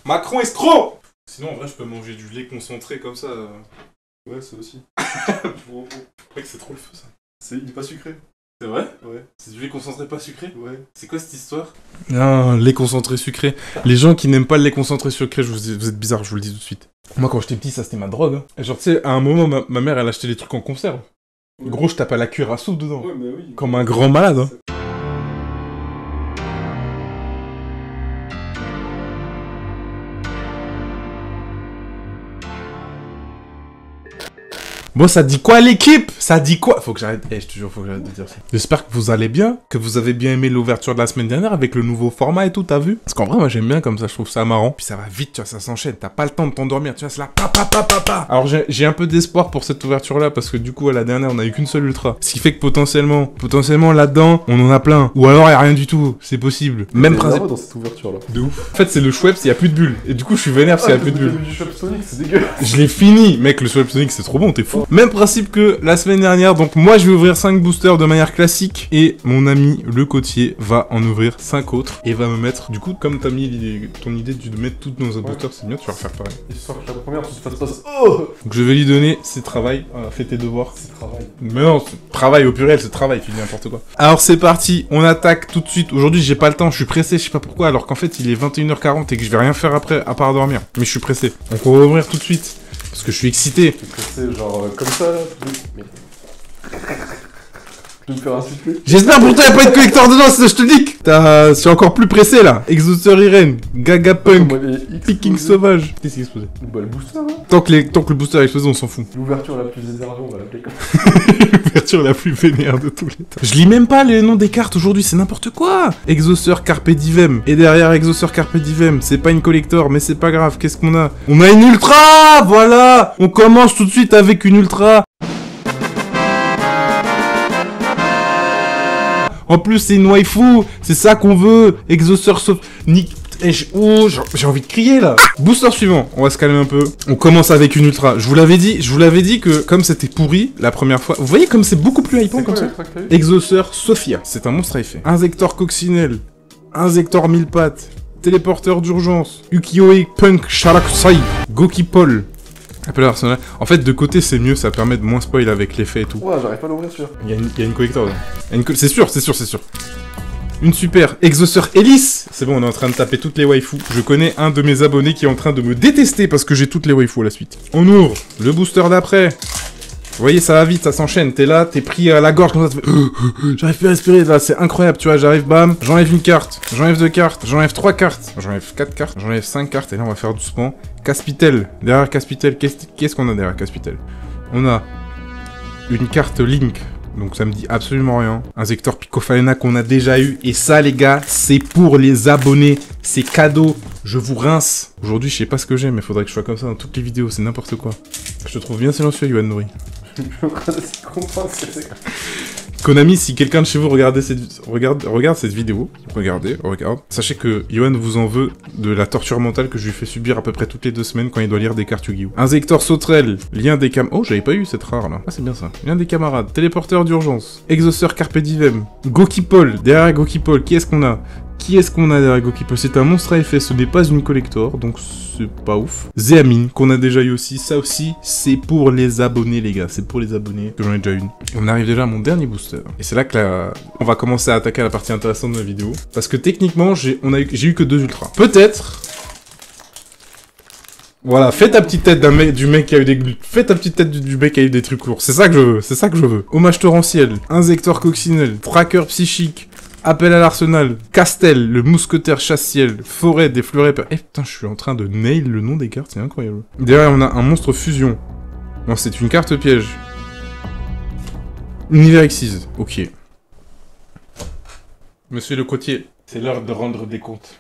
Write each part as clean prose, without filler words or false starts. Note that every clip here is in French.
Macron escroc. Sinon, en vrai, je peux manger du lait concentré comme ça. Ouais, ça aussi. Mec, c'est trop le feu, ça. Il est pas sucré. C'est vrai? Ouais. C'est du lait concentré pas sucré? Ouais. C'est quoi cette histoire? Non, lait concentré sucré. Les gens qui n'aiment pas le lait concentré sucré, vous êtes bizarres, je vous le dis tout de suite. Moi, quand j'étais petit, ça c'était ma drogue. Hein. Et genre, tu sais, à un moment, ma mère, elle achetait des trucs en conserve. Ouais. Gros, je tape à la cuillère à soupe dedans. Ouais, mais oui. Comme un grand malade. Hein. Bon, ça dit quoi l'équipe? Ça dit quoi? Faut que j'arrête. Je te jure, faut que j'arrête de dire ça. J'espère que vous allez bien, que vous avez bien aimé l'ouverture de la semaine dernière avec le nouveau format et tout, t'as vu? Parce qu'en vrai, moi j'aime bien comme ça, je trouve ça marrant. Puis ça va vite, tu vois, ça s'enchaîne. T'as pas le temps de t'endormir, tu vois, c'est là, papa. Alors j'ai un peu d'espoir pour cette ouverture-là parce que du coup, à la dernière, on a eu qu'une seule ultra. Ce qui fait que potentiellement là-dedans, on en a plein. Ou alors, y a rien du tout. C'est possible. Même principe. Dans cette ouverture-là. De ouf. En fait, c'est le Schweppes, y a plus de bulles. Et du coup, je suis vénère parce qu'il y a plus de bulles. Du Schweppes Sonic, c'est dégueulasse. Je l'ai fini, mec, le Schweppes Sonic, c'est trop bon, t'es fou. Même principe que la semaine dernière, donc moi je vais ouvrir 5 boosters de manière classique et mon ami le côtier va en ouvrir 5 autres et va me mettre, du coup, comme t'as mis ton idée de mettre toutes nos boosters, c'est bien, tu vas refaire pareil. Histoire que la première, tu te fasses pas. Oh, donc je vais lui donner ses travail, fais tes devoirs. c'est travail. Mais non, travail au pluriel, c'est travail, tu dis n'importe quoi. Alors c'est parti, on attaque tout de suite. Aujourd'hui j'ai pas le temps, je suis pressé, je sais pas pourquoi, alors qu'en fait il est 21h40 et que je vais rien faire après à part dormir. Mais je suis pressé. Donc on va ouvrir tout de suite. Parce que je suis excité. Tu es pressé, genre comme ça là. Tu veux me faire insulter? J'espère pour toi y'a pas de collector dedans, je te dis que je suis encore plus pressé là. Exhausteur Irene, Gaga Punk, Picking Sauvage. Qu'est-ce qui est explosé? Bah le booster hein. Tant que le booster est explosé, on s'en fout. L'ouverture la plus énervée, on va l'appeler comme ça. L'ouverture la plus vénère de tous les temps. Je lis même pas les noms des cartes aujourd'hui, c'est n'importe quoi. Exhausteur Carpe Divem. Et derrière Exhausteur Carpe Divem, c'est pas une collector, mais c'est pas grave, qu'est-ce qu'on a? On a une ultra. Voilà. On commence tout de suite avec une ultra. En plus, c'est une waifu, c'est ça qu'on veut. Exhausteur sauf... Oh, j'ai envie de crier là. Booster suivant, on va se calmer un peu. On commence avec une ultra. Je vous l'avais dit que comme c'était pourri la première fois, vous voyez comme c'est beaucoup plus hypant comme ça. Exhausteur Sophia, c'est un monstre à effet. Inzektor Coccinelle, Inzektor mille pattes, téléporteur d'urgence, Ukiyo-e Punk Sharakusai, Gokipol. Appel à l'arsenal. En fait, de côté, c'est mieux, ça permet de moins spoil avec l'effet et tout. Ouais, j'arrive pas à l'ouvrir celui-là. Il y a une collector là. C'est sûr. Une super Exhausteur Hélice. C'est bon, on est en train de taper toutes les waifus. Je connais un de mes abonnés qui est en train de me détester parce que j'ai toutes les waifus à la suite. On ouvre le booster d'après. Vous voyez, ça va vite, ça s'enchaîne. T'es là, t'es pris à la gorge comme ça. J'arrive plus à respirer là, c'est incroyable, tu vois. J'arrive, bam, j'enlève une carte, j'enlève 2 cartes, j'enlève 3 cartes, j'enlève 4 cartes, j'enlève 5 cartes. Et là, on va faire doucement. Caspitel. Derrière Caspitel, qu'est-ce qu'on a derrière Caspitel? On a une carte Link. Donc ça me dit absolument rien. Un Inzektor Picofalena qu'on a déjà eu. Et ça, les gars, c'est pour les abonnés. C'est cadeau. Je vous rince. Aujourd'hui, je sais pas ce que j'ai, mais faudrait que je sois comme ça dans toutes les vidéos. C'est n'importe quoi. Je te trouve bien silencieux, Yoann Nouri. Konami, si quelqu'un de chez vous regarde cette vidéo, regarde, sachez que Yoann vous en veut de la torture mentale que je lui fais subir à peu près toutes les 2 semaines quand il doit lire des cartes Yu-Gi-Oh! Inzektor Sauterelle, lien des camarades... Oh, j'avais pas eu cette rare là. Ah, c'est bien ça. Lien des camarades, téléporteur d'urgence, Exhausteur Carpe Divem, Gokipol, derrière Gokipol, qui est-ce qu'on a derrière Gokipol? C'est un monstre à effet, ce n'est pas une collector, donc c'est pas ouf. Zéamine, qu'on a déjà eu aussi, ça aussi, c'est pour les abonnés les gars, c'est pour les abonnés, que j'en ai déjà une. On arrive déjà à mon dernier booster, et c'est là que on va commencer à attaquer la partie intéressante de la vidéo, parce que techniquement, j'ai eu que 2 ultras. Peut-être... Voilà, fais ta petite tête du mec qui a eu des... Fais ta petite tête du mec qui a eu des trucs lourds, c'est ça que je veux, Hommage torrentiel, Inzektor Coccinelle, Tracker psychique, Appel à l'arsenal, Castel, le mousquetaire chasse-ciel, Forêt des fleurets... Eh putain, je suis en train de nail le nom des cartes, c'est incroyable. Derrière, on a un monstre fusion. Non, c'est une carte piège. Univers Exise, ok. Monsieur le côtier, c'est l'heure de rendre des comptes.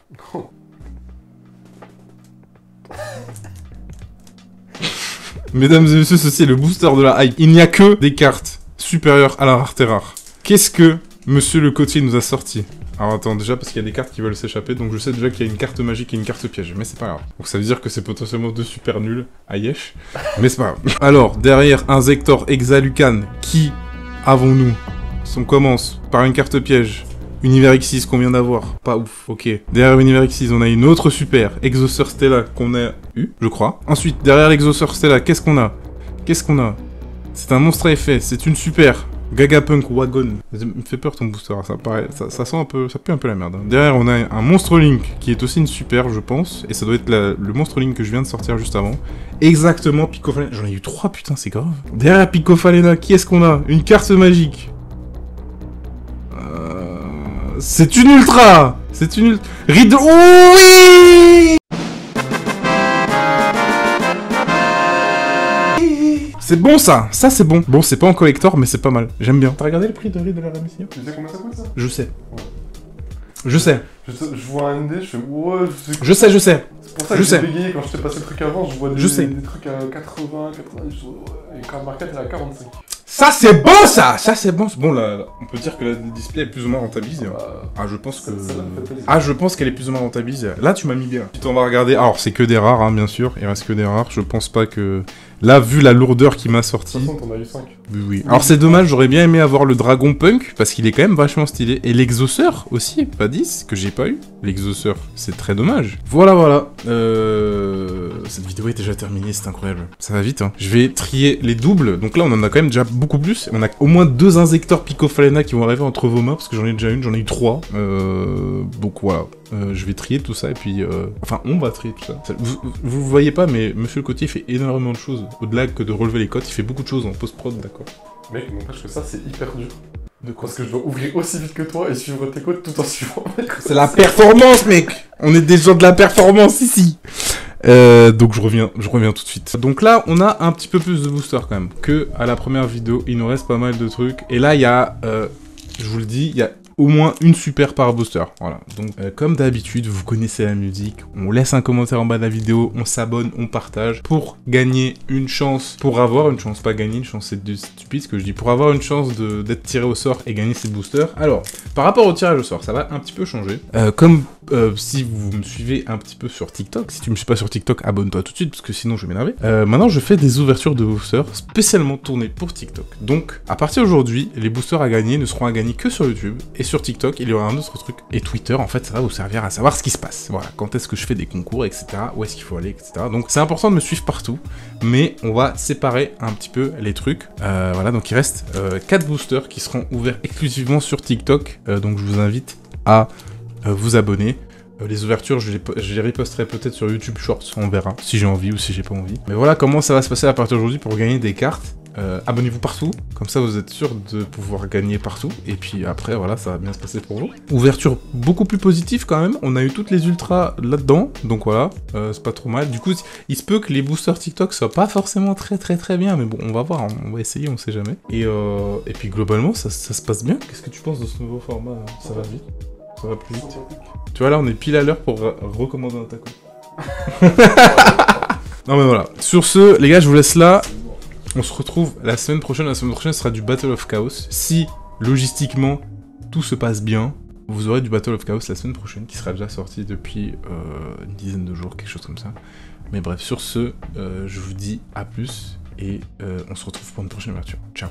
Mesdames et messieurs, ceci est le booster de la hype. Il n'y a que des cartes supérieures à la rareté rare. Qu'est-ce que Monsieur le côtier nous a sorti? Alors attends, déjà parce qu'il y a des cartes qui veulent s'échapper, donc je sais déjà qu'il y a une carte magique et une carte piège, mais c'est pas grave. Donc ça veut dire que c'est potentiellement 2 super nuls, à Yesh, mais c'est pas grave. Alors, derrière Inzektor Exalucan, qui avons-nous? On commence par une carte piège, Univers X6 qu'on vient d'avoir, pas ouf, ok. Derrière Univers X6, on a une autre super, Exauceur Stella, qu'on a eu, je crois. Ensuite, derrière l'Exauceur Stella, qu'est-ce qu'on a? C'est un monstre à effet, c'est une super. Gagapunk Wagon. Ça me fait peur ton booster, ça paraît, ça sent un peu, ça pue un peu la merde. Derrière, on a un Monstre Link, qui est aussi une super, je pense, et ça doit être le Monstre Link que je viens de sortir juste avant. Exactement, Picofalena. J'en ai eu 3, putain, c'est grave. Derrière Picofalena, qui est-ce qu'on a? Une carte magique. C'est une ultra! C'est une ultra... Riddle... Oui! C'est bon ça c'est bon. Bon, c'est pas en collector, mais c'est pas mal. J'aime bien. T'as regardé le prix de Riddle de la Ramessia? Tu sais combien ça coûte ça? Je sais. Ouais. Je sais. Je vois un ND, je fais ouais, Je sais. C'est pour ça que j'ai bégayé quand je t'ai passé le truc avant, je vois des trucs à 80, 90, et Card Market est à 45. Ça c'est bon ça c'est bon. Bon là, on peut dire que le display est plus ou moins rentabilisé. Ah je pense que... je pense qu'elle est plus ou moins rentabilisée. Là tu m'as mis bien. Ensuite on va regarder... Alors c'est que des rares hein, bien sûr, il reste que des rares. Je pense pas que... Là vu la lourdeur qui m'a sorti... De toute façon t'en as eu 5. Oui. Alors c'est dommage, j'aurais bien aimé avoir le Dragon Punk, parce qu'il est quand même vachement stylé. Et l'Exauceur aussi, pas 10, que j'ai pas eu. L'Exauceur, c'est très dommage. Voilà. Cette vidéo est déjà terminée, c'est incroyable. Ça va vite, hein. Je vais trier les doubles. Donc là, on en a quand même déjà beaucoup plus. On a au moins 2 injecteurs Picofalena qui vont arriver entre vos mains, parce que j'en ai déjà une, j'en ai eu 3. Donc voilà. Je vais trier tout ça, et puis... Enfin, on va trier tout ça. Vous voyez pas, mais Monsieur le Cotier fait énormément de choses. Au-delà que de relever les cotes, il fait beaucoup de choses en post-prod, d'accord. Mec, n'empêche que ça, c'est hyper dur. De quoi? Parce que je dois ouvrir aussi vite que toi et suivre tes codes tout en suivant mes codes. C'est la performance, mec. On est des gens de la performance ici. Donc je reviens tout de suite. Donc là, on a un petit peu plus de boosters quand même que à la première vidéo. Il nous reste pas mal de trucs. Et là, il y a, je vous le dis, il y a au moins une super par booster. Voilà. Donc comme d'habitude, vous connaissez la musique. On laisse un commentaire en bas de la vidéo, on s'abonne, on partage pour gagner une chance, pour avoir une chance, pas gagner une chance, c'est stupide ce que je dis, pour avoir une chance d'être tiré au sort et gagner ces boosters. Alors, par rapport au tirage au sort, ça va un petit peu changer. Si vous me suivez un petit peu sur TikTok, si tu me suis pas sur TikTok, abonne-toi tout de suite parce que sinon je vais m'énerver. Maintenant, je fais des ouvertures de boosters spécialement tournées pour TikTok. Donc, à partir d'aujourd'hui, les boosters à gagner ne seront à gagner que sur YouTube et sur TikTok, il y aura un autre truc. Et Twitter, en fait, ça va vous servir à savoir ce qui se passe. Voilà, quand est-ce que je fais des concours, etc. Où est-ce qu'il faut aller, etc. Donc, c'est important de me suivre partout, mais on va séparer un petit peu les trucs. Voilà, donc il reste 4 boosters qui seront ouverts exclusivement sur TikTok. Donc, je vous invite à vous abonner. Les ouvertures, je les reposterai peut-être sur YouTube Shorts, on verra, si j'ai envie ou si j'ai pas envie. Mais voilà comment ça va se passer à partir d'aujourd'hui pour gagner des cartes. Abonnez-vous partout, comme ça vous êtes sûr de pouvoir gagner partout. Et puis après, voilà, ça va bien se passer pour vous. Ouverture beaucoup plus positive quand même, on a eu toutes les ultras là-dedans, donc voilà, c'est pas trop mal. Du coup, il se peut que les boosters TikTok soient pas forcément très bien, mais bon, on va voir, on va essayer, on sait jamais. Et puis globalement, ça se passe bien. Qu'est-ce que tu penses de ce nouveau format? Ça va vite? Ça va plus vite? Tu vois là, on est pile à l'heure pour recommander un taco. Non mais voilà. Sur ce, les gars, je vous laisse là. On se retrouve la semaine prochaine. La semaine prochaine sera du Battle of Chaos. Si, logistiquement, tout se passe bien, vous aurez du Battle of Chaos la semaine prochaine, qui sera déjà sorti depuis une dizaine de jours, quelque chose comme ça. Mais bref, sur ce, je vous dis à plus, et on se retrouve pour une prochaine ouverture. Ciao.